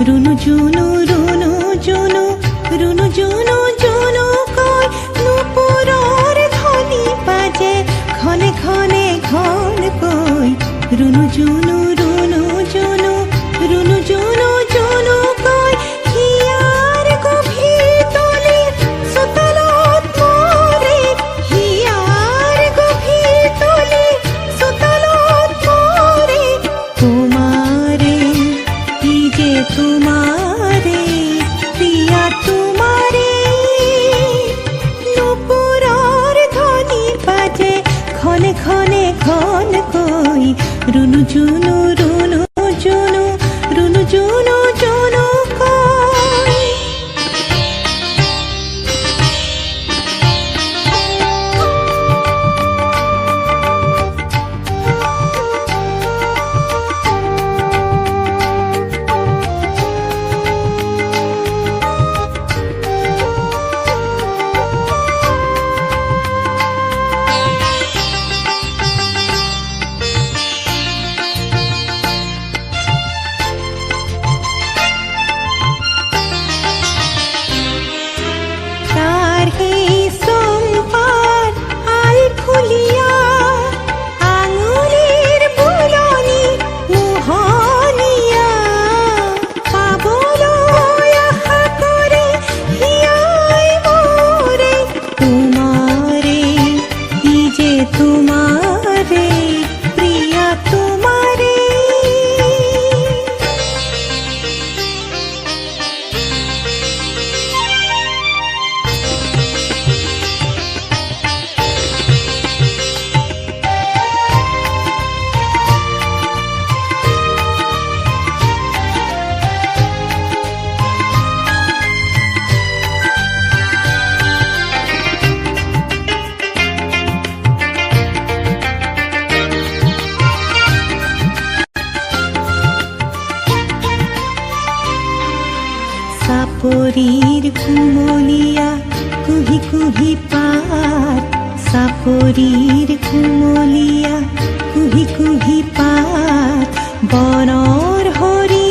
রুনু জুনু রুনু জুনু রুনু জুনু জুনু কয় নুপুরের ধ্বনি বাজে ক্ষণে ক্ষণে ঘন কই রুনু জুনু রুনু জুনু রুনু জুনু জুনু কয় হিয়ার গভীর তলে সুতলত মোরে হিয়ার গভীর তলে সুতলত মোরে তোমারে কি যে তোমারে প্রিয়া তোমারে নুপুরের ধ্বনি বাজে ক্ষণে ক্ষণে ঘন কই রুনু জুনু রুনু জুনু রুনু জুনু জুনু কই তোমারে প্রিয়া তোমারে সাপরির কুমলিয়া কুহি কুহি পার সাপরির কুমলিয়া কুহি কুহি পার বনর হরি